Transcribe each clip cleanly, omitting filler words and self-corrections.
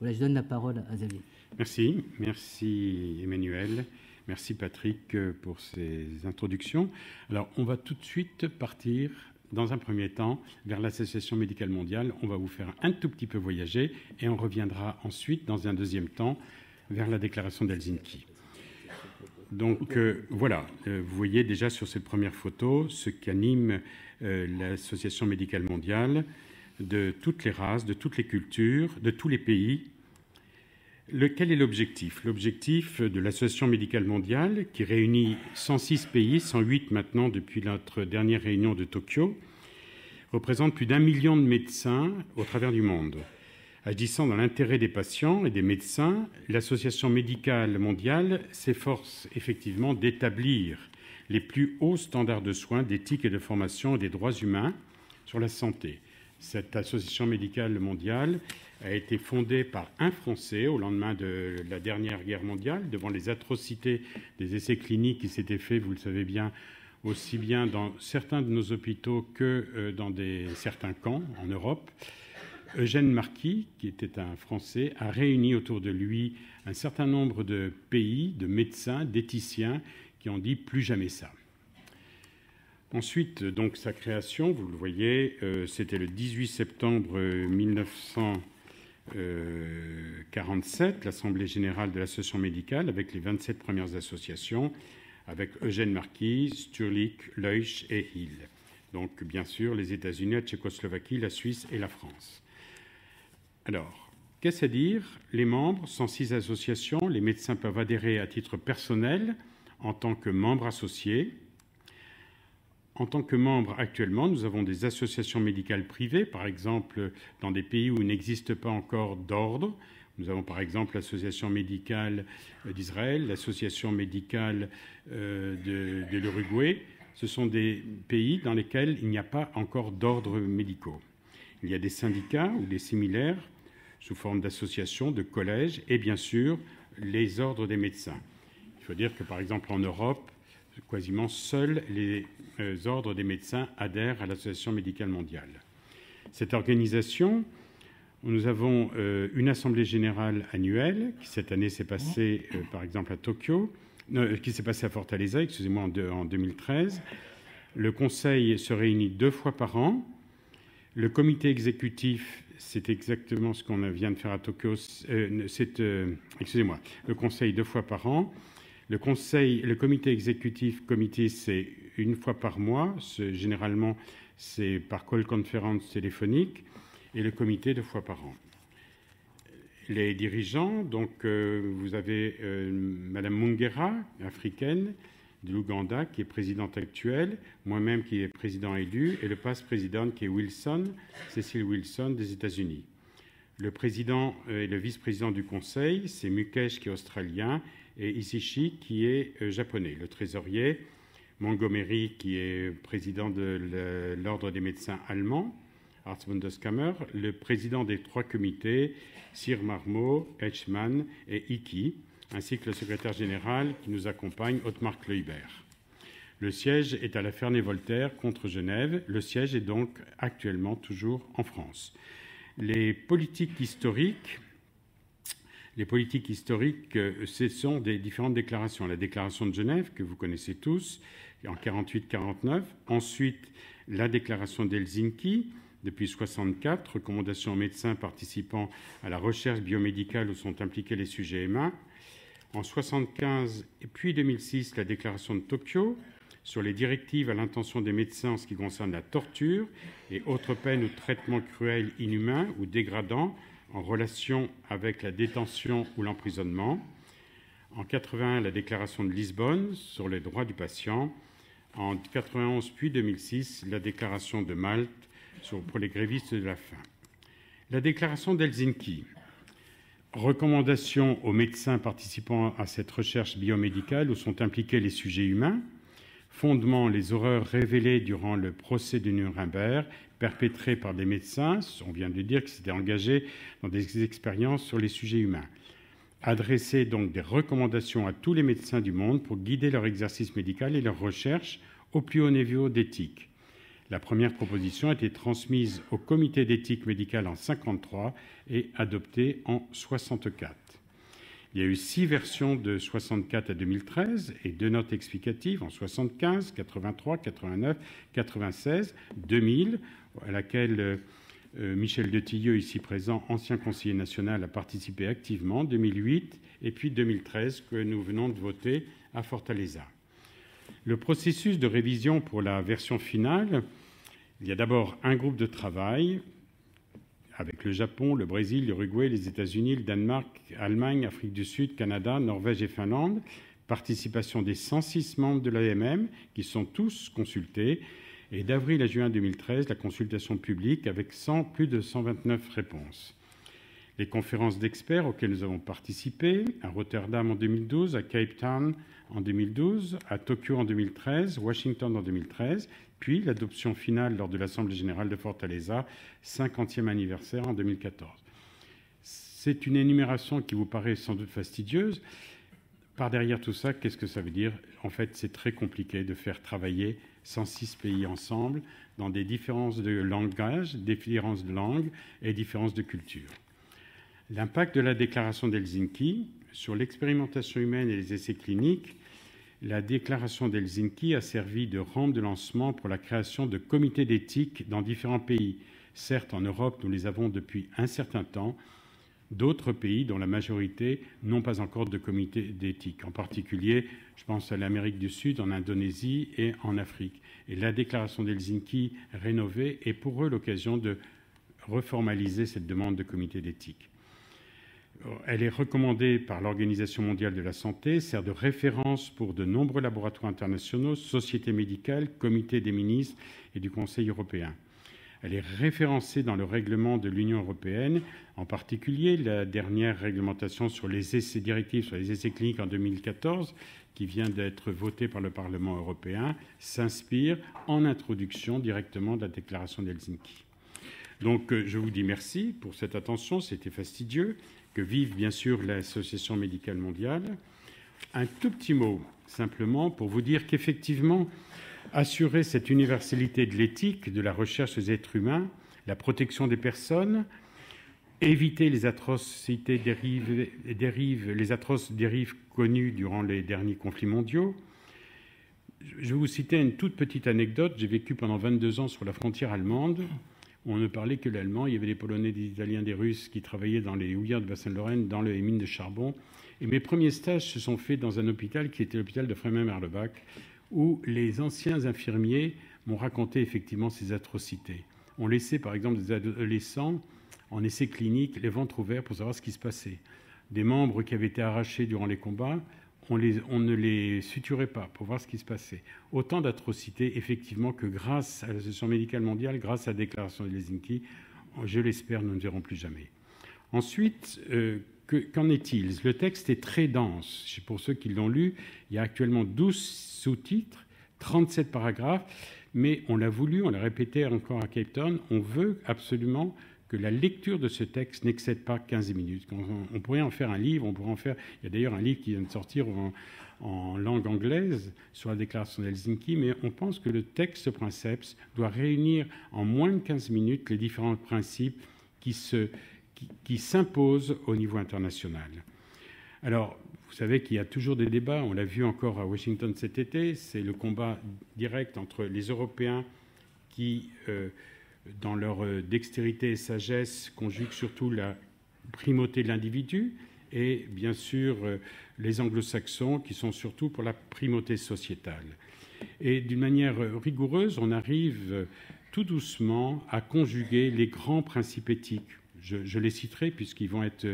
Voilà, je donne la parole à Xavier. Merci. Merci Emmanuel. Merci Patrick pour ces introductions. Alors, on va tout de suite partir, dans un premier temps, vers l'Association médicale mondiale. On va vous faire un tout petit peu voyager et on reviendra ensuite, dans un deuxième temps, vers la déclaration d'Helsinki. Donc voilà, vous voyez déjà sur cette première photo ce qu'anime l'Association médicale mondiale de toutes les races, de toutes les cultures, de tous les pays. Quel est l'objectif? L'objectif de l'Association médicale mondiale, qui réunit 106 pays, 108 maintenant depuis notre dernière réunion de Tokyo, représente plus d'1 million de médecins au travers du monde. Agissant dans l'intérêt des patients et des médecins, l'Association médicale mondiale s'efforce effectivement d'établir les plus hauts standards de soins, d'éthique et de formation et des droits humains sur la santé. Cette Association médicale mondiale a été fondée par un Français au lendemain de la dernière guerre mondiale, devant les atrocités des essais cliniques qui s'étaient faits, vous le savez bien, aussi bien dans certains de nos hôpitaux que dans certains camps en Europe. Eugène Marquis, qui était un Français, a réuni autour de lui un certain nombre de pays, de médecins, d'éthiciens qui ont dit « plus jamais ça ». Ensuite, donc, sa création, vous le voyez, c'était le 18 septembre 1947, l'Assemblée générale de l'Association médicale, avec les 27 premières associations, avec Eugène Marquis, Sturlik, Leuch et Hill. Donc, bien sûr, les États-Unis, la Tchécoslovaquie, la Suisse et la France. Alors, qu'est-ce à dire? Les membres, 106 associations, les médecins peuvent adhérer à titre personnel en tant que membres associés. En tant que membres, actuellement, nous avons des associations médicales privées, par exemple, dans des pays où il n'existe pas encore d'ordre. Nous avons par exemple l'Association médicale d'Israël, l'Association médicale de l'Uruguay. Ce sont des pays dans lesquels il n'y a pas encore d'ordres médicaux. Il y a des syndicats ou des similaires sous forme d'associations, de collèges et bien sûr les ordres des médecins. Il faut dire que par exemple en Europe, quasiment seuls les ordres des médecins adhèrent à l'Association médicale mondiale. Cette organisation, nous avons une assemblée générale annuelle qui cette année s'est passée par exemple à Tokyo, qui s'est passée à Fortaleza, excusez-moi, en 2013. Le conseil se réunit 2 fois par an. Le comité exécutif, c'est exactement ce qu'on vient de faire à Tokyo, excusez-moi, le conseil 2 fois par an. Le comité exécutif, c'est 1 fois par mois, généralement c'est par call conference téléphonique, et le comité 2 fois par an. Les dirigeants, donc vous avez Madame Mungera, africaine, de l'Ouganda, qui est présidente actuelle, moi-même qui est président élu, et le vice-président qui est Wilson, Cecil Wilson des États-Unis. Le président et le vice-président du conseil, c'est Mukesh qui est australien et Isishi qui est japonais. Le trésorier, Montgomery qui est président de l'ordre des médecins allemands, Arztbundeskammer. Le président des 3 comités, Sir Marmot, Etchman et Iki, ainsi que le secrétaire général qui nous accompagne, Ottmar Kleubert. Le siège est à la Ferney-Voltaire contre Genève. Le siège est donc actuellement toujours en France. Les politiques historiques, ce sont des différentes déclarations. La déclaration de Genève, que vous connaissez tous, en 48-49. Ensuite, la déclaration d'Helsinki, depuis 1964, recommandation aux médecins participant à la recherche biomédicale où sont impliqués les sujets humains. En 1975 et puis 2006, la déclaration de Tokyo sur les directives à l'intention des médecins en ce qui concerne la torture et autres peines ou traitements cruels, inhumains ou dégradants en relation avec la détention ou l'emprisonnement. En 1981, la déclaration de Lisbonne sur les droits du patient. En 1991 puis 2006, la déclaration de Malte pour les grévistes de la faim. La déclaration d'Helsinki. Recommandations aux médecins participant à cette recherche biomédicale où sont impliqués les sujets humains. Fondement, les horreurs révélées durant le procès de Nuremberg, perpétrées par des médecins. On vient de dire qu'ils s'étaient engagés dans des expériences sur les sujets humains. Adresser donc des recommandations à tous les médecins du monde pour guider leur exercice médical et leur recherche au plus haut niveau d'éthique. La première proposition a été transmise au comité d'éthique médicale en 1953 et adoptée en 1964. Il y a eu 6 versions de 1964 à 2013 et 2 notes explicatives en 1975, 83, 89, 96, 2000, à laquelle Michel de Tilleux, ici présent, ancien conseiller national, a participé activement, 2008, et puis 2013, que nous venons de voter à Fortaleza. Le processus de révision pour la version finale, il y a d'abord un groupe de travail avec le Japon, le Brésil, l'Uruguay, les États-Unis, le Danemark, Allemagne, Afrique du Sud, Canada, Norvège et Finlande. Participation des 106 membres de l'AMM qui sont tous consultés. Et d'avril à juin 2013, la consultation publique avec plus de 129 réponses. Les conférences d'experts auxquelles nous avons participé, à Rotterdam en 2012, à Cape Town en 2012, à Tokyo en 2013, Washington en 2013, puis l'adoption finale lors de l'Assemblée générale de Fortaleza, 50e anniversaire en 2014. C'est une énumération qui vous paraît sans doute fastidieuse. Par derrière tout ça, qu'est-ce que ça veut dire? En fait, c'est très compliqué de faire travailler 106 pays ensemble dans des différences de langage, différences de langue et différences de culture. L'impact de la déclaration d'Helsinki sur l'expérimentation humaine et les essais cliniques. La déclaration d'Helsinki a servi de rampe de lancement pour la création de comités d'éthique dans différents pays. Certes, en Europe, nous les avons depuis un certain temps. D'autres pays, dont la majorité, n'ont pas encore de comité d'éthique. En particulier, je pense à l'Amérique du Sud, en Indonésie et en Afrique. Et la déclaration d'Helsinki rénovée est pour eux l'occasion de reformaliser cette demande de comité d'éthique. Elle est recommandée par l'Organisation mondiale de la santé, sert de référence pour de nombreux laboratoires internationaux, sociétés médicales, comités des ministres et du Conseil européen. Elle est référencée dans le règlement de l'Union européenne, en particulier la dernière réglementation sur les essais directifs sur les essais cliniques en 2014, qui vient d'être votée par le Parlement européen, s'inspire en introduction directement de la déclaration d'Helsinki. Donc je vous dis merci pour cette attention, c'était fastidieux. Que vive bien sûr l'Association médicale mondiale. Un tout petit mot, simplement, pour vous dire qu'effectivement, assurer cette universalité de l'éthique, de la recherche des êtres humains, la protection des personnes, éviter les atroces dérives connues durant les derniers conflits mondiaux. Je vais vous citer une toute petite anecdote. J'ai vécu pendant 22 ans sur la frontière allemande. On ne parlait que l'allemand. Il y avait des Polonais, des Italiens, des Russes qui travaillaient dans les houillères de Bassin-Lorraine, dans les mines de charbon. Et mes premiers stages se sont faits dans un hôpital qui était l'hôpital de Freimann-Merlebach, où les anciens infirmiers m'ont raconté effectivement ces atrocités. On laissait par exemple des adolescents en essai clinique, les ventres ouverts pour savoir ce qui se passait. Des membres qui avaient été arrachés durant les combats, on ne les suturait pas pour voir ce qui se passait. Autant d'atrocités, effectivement, que grâce à l'Association médicale mondiale, grâce à la déclaration d'Helsinki, je l'espère, nous ne verrons plus jamais. Ensuite, qu'en est-il? Le texte est très dense. Pour ceux qui l'ont lu, il y a actuellement 12 sous-titres, 37 paragraphes, mais on l'a voulu, on l'a répété encore à Cape Town, on veut absolument que la lecture de ce texte n'excède pas 15 minutes. On pourrait en faire un livre, on pourrait en faire... Il y a d'ailleurs un livre qui vient de sortir en langue anglaise sur la déclaration d'Helsinki, mais on pense que le texte Princeps doit réunir en moins de 15 minutes les différents principes qui s'imposent au niveau international. Alors, vous savez qu'il y a toujours des débats, on l'a vu encore à Washington cet été, c'est le combat direct entre les Européens qui... dans leur dextérité et sagesse, conjuguent surtout la primauté de l'individu, et bien sûr les anglo-saxons qui sont surtout pour la primauté sociétale. Et d'une manière rigoureuse, on arrive tout doucement à conjuguer les grands principes éthiques. Je les citerai puisqu'ils vont être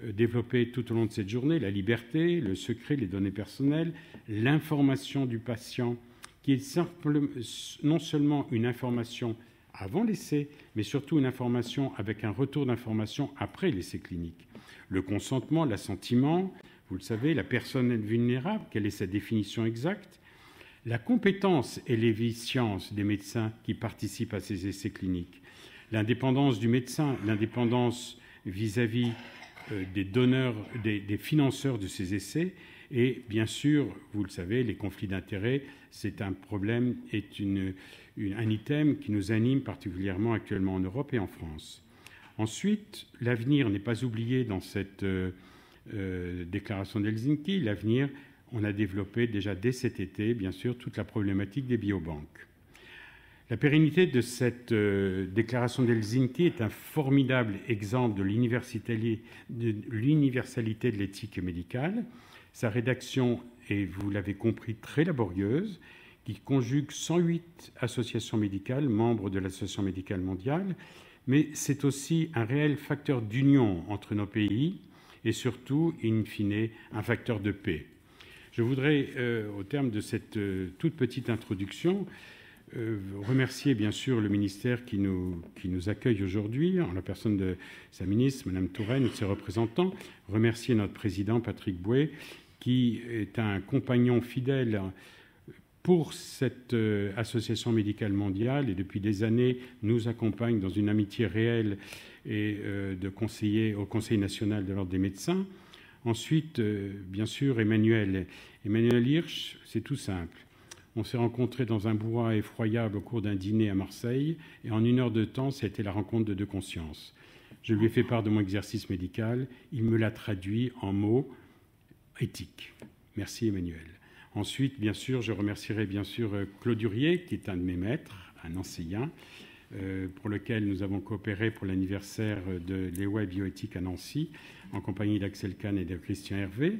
développés tout au long de cette journée: la liberté, le secret, les données personnelles, l'information du patient, qui est non seulement une information avant l'essai, mais surtout une information avec un retour d'information après l'essai clinique. Le consentement, l'assentiment, vous le savez, la personne vulnérable, quelle est sa définition exacte, la compétence et l'efficience des médecins qui participent à ces essais cliniques, l'indépendance du médecin, l'indépendance vis-à-vis des donneurs, des financeurs de ces essais, Et bien sûr, vous le savez, les conflits d'intérêts, c'est un problème, un item qui nous anime particulièrement actuellement en Europe et en France. Ensuite, l'avenir n'est pas oublié dans cette déclaration d'Helsinki. L'avenir, on a développé déjà dès cet été, bien sûr, toute la problématique des biobanques. La pérennité de cette déclaration d'Helsinki est un formidable exemple de l'universalité de l'éthique médicale. Sa rédaction est, vous l'avez compris, très laborieuse, qui conjugue 108 associations médicales, membres de l'Association médicale mondiale, mais c'est aussi un réel facteur d'union entre nos pays et surtout, in fine, un facteur de paix. Je voudrais, au terme de cette toute petite introduction, remercier bien sûr le ministère qui nous accueille aujourd'hui, en la personne de sa ministre, Mme Touraine, et de ses représentants, remercier notre président Patrick Bouet, qui est un compagnon fidèle pour cette association médicale mondiale et depuis des années nous accompagne dans une amitié réelle et de conseiller au Conseil national de l'Ordre des médecins. Ensuite, bien sûr, Emmanuel Hirsch, c'est tout simple. On s'est rencontrés dans un bois effroyable au cours d'un dîner à Marseille et en 1 heure de temps, ça a été la rencontre de 2 consciences. Je lui ai fait part de mon exercice médical, il me l'a traduit en mots éthiques. Merci Emmanuel. Ensuite, bien sûr, je remercierai bien sûr Claude Durier, qui est un de mes maîtres, un enseignant, pour lequel nous avons coopéré pour l'anniversaire de l'EWA bioéthique à Nancy, en compagnie d'Axel Kahn et de Christian Hervé.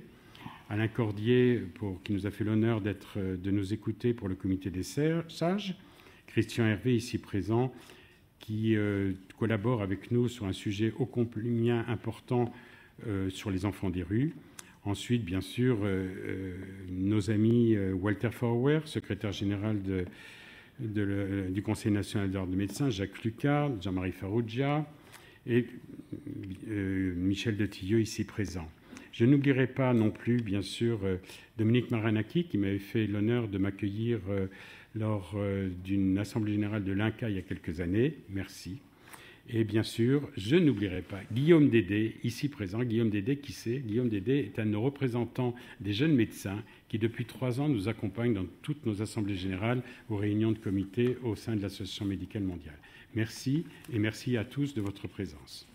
Alain Cordier, qui nous a fait l'honneur de nous écouter pour le comité des sages. Christian Hervé, ici présent, qui collabore avec nous sur un sujet ô combien important sur les enfants des rues. Ensuite, bien sûr, nos amis Walter Forwer, secrétaire général du Conseil national de l'Ordre des médecins, Jacques Lucas, Jean-Marie Farrugia et Michel de Tilleux, ici présent. Je n'oublierai pas non plus, bien sûr, Dominique Maranaki, qui m'avait fait l'honneur de m'accueillir lors d'une assemblée générale de l'INCA il y a quelques années. Merci. Et bien sûr, je n'oublierai pas Guillaume Dédé, ici présent. Guillaume Dédé, qui c'est ? Guillaume Dédé est un de nos représentants des jeunes médecins qui, depuis 3 ans, nous accompagne dans toutes nos assemblées générales, aux réunions de comité au sein de l'Association médicale mondiale. Merci et merci à tous de votre présence.